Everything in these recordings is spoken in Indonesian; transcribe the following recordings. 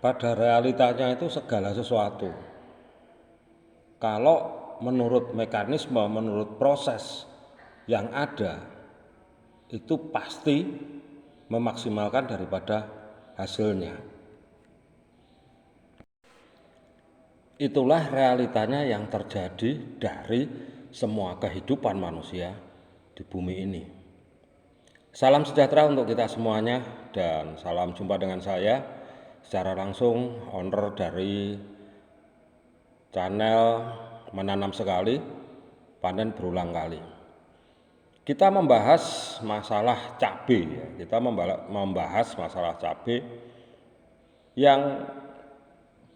pada realitanya itu segala sesuatu. Kalau menurut mekanisme, menurut proses yang ada, itu pasti memaksimalkan daripada hasilnya. Itulah realitanya yang terjadi dari semua kehidupan manusia di bumi ini. Salam sejahtera untuk kita semuanya dan salam jumpa dengan saya secara langsung, owner dari channel Menanam Sekali, Panen Berulang Kali. Kita membahas masalah cabai, kita membahas masalah cabai yang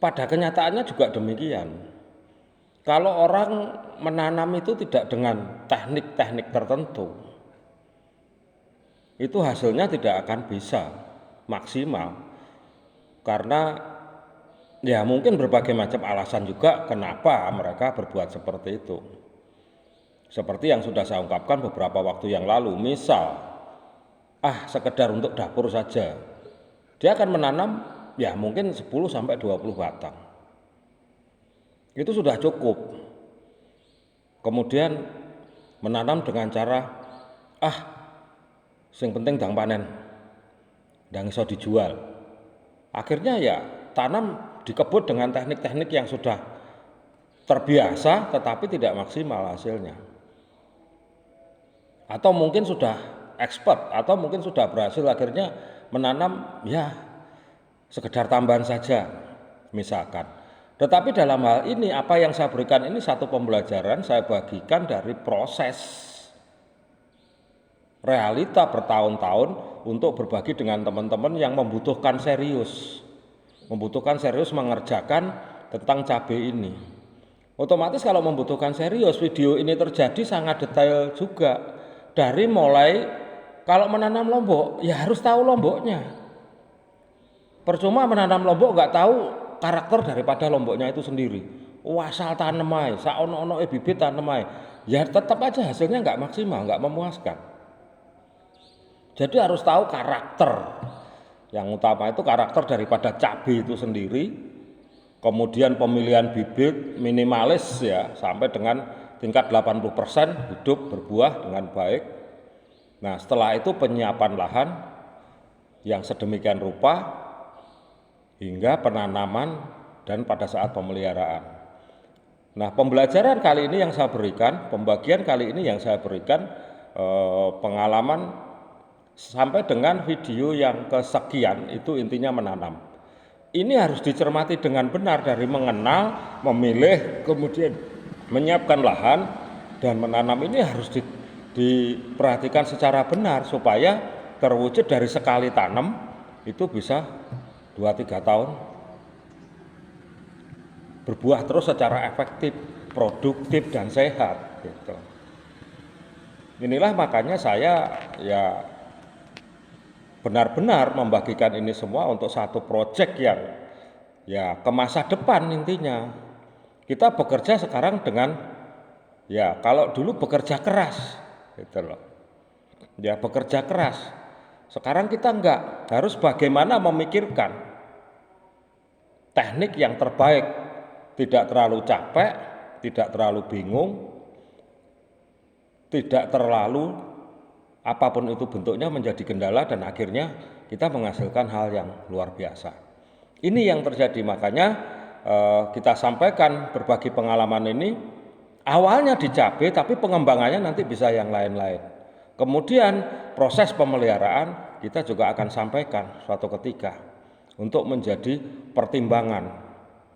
pada kenyataannya juga demikian. Kalau orang menanam itu tidak dengan teknik-teknik tertentu, itu hasilnya tidak akan bisa maksimal. Karena ya mungkin berbagai macam alasan juga kenapa mereka berbuat seperti itu. Seperti yang sudah saya ungkapkan beberapa waktu yang lalu, misal sekedar untuk dapur saja, dia akan menanam ya mungkin 10 sampai 20 batang. Itu sudah cukup. Kemudian menanam dengan cara sing penting dang panen, dang iso dijual. Akhirnya ya tanam di kebun dengan teknik-teknik yang sudah terbiasa tetapi tidak maksimal hasilnya. Atau mungkin sudah expert, atau mungkin sudah berhasil, akhirnya menanam ya sekedar tambahan saja misalkan. Tetapi dalam hal ini apa yang saya berikan ini satu pembelajaran, saya bagikan dari proses realita bertahun-tahun untuk berbagi dengan teman-teman yang membutuhkan serius mengerjakan tentang cabai ini. Otomatis kalau membutuhkan serius, video ini terjadi sangat detail juga. Dari mulai kalau menanam lombok ya harus tahu lomboknya. Percuma menanam lombok nggak tahu karakter daripada lomboknya itu sendiri. Asal tanem ae, sak ono-ono bibit tanem ae. Ya tetap aja hasilnya nggak maksimal, nggak memuaskan. Jadi harus tahu karakter. Yang utama itu karakter daripada cabai itu sendiri. Kemudian pemilihan bibit minimalis ya sampai dengan tingkat 80% hidup berbuah dengan baik. Nah, setelah itu penyiapan lahan yang sedemikian rupa hingga penanaman dan pada saat pemeliharaan. Nah, pembelajaran kali ini yang saya berikan, pembagian kali ini yang saya berikan pengalaman sampai dengan video yang kesekian itu intinya menanam. Ini harus dicermati dengan benar dari mengenal, memilih, kemudian menyiapkan lahan dan menanam ini harus diperhatikan secara benar supaya terwujud dari sekali tanam itu bisa 2-3 tahun berbuah terus secara efektif, produktif dan sehat gitu. Inilah makanya saya ya benar-benar membagikan ini semua untuk satu proyek yang ya ke masa depan intinya. Kita bekerja sekarang dengan ya kalau dulu bekerja keras gitu loh. Ya bekerja keras. Sekarang kita enggak, harus bagaimana memikirkan teknik yang terbaik, tidak terlalu capek, tidak terlalu bingung, tidak terlalu apapun itu bentuknya menjadi kendala dan akhirnya kita menghasilkan hal yang luar biasa. Ini yang terjadi, makanya kita sampaikan berbagi pengalaman ini awalnya di cabai tapi pengembangannya nanti bisa yang lain-lain. Kemudian proses pemeliharaan kita juga akan sampaikan suatu ketika untuk menjadi pertimbangan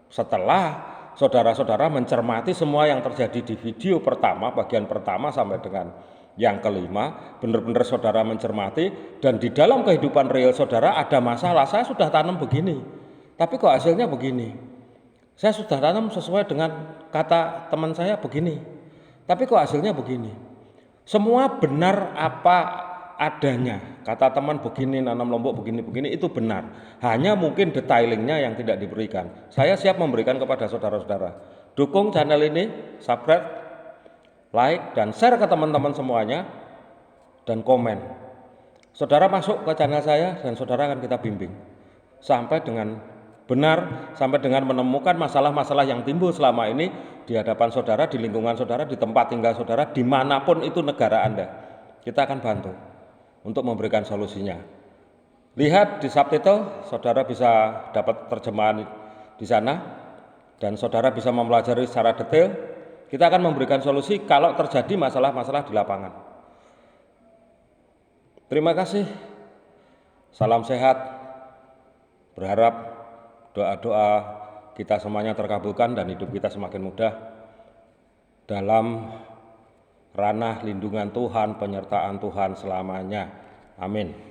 setelah saudara-saudara mencermati semua yang terjadi di video pertama, bagian pertama sampai dengan yang kelima, benar-benar saudara mencermati dan di dalam kehidupan real saudara ada masalah, saya sudah tanam begini tapi kok hasilnya begini. Saya sudah tanam sesuai dengan kata teman saya begini, tapi kok hasilnya begini. Semua benar apa adanya. Kata teman begini, nanam lombok begini-begini itu benar. Hanya mungkin detailingnya yang tidak diberikan. Saya siap memberikan kepada saudara-saudara. Dukung channel ini, subscribe, like, dan share ke teman-teman semuanya, dan komen. Saudara masuk ke channel saya dan saudara akan kita bimbing sampai dengan benar sampai dengan menemukan masalah-masalah yang timbul selama ini di hadapan saudara, di lingkungan saudara, di tempat tinggal saudara, dimanapun itu negara Anda. Kita akan bantu untuk memberikan solusinya. Lihat di subtitle, saudara bisa dapat terjemahan di sana dan saudara bisa mempelajari secara detail. Kita akan memberikan solusi kalau terjadi masalah-masalah di lapangan. Terima kasih. Salam sehat. Berharap doa-doa kita semuanya terkabulkan dan hidup kita semakin mudah dalam ranah lindungan Tuhan, penyertaan Tuhan selamanya. Amin.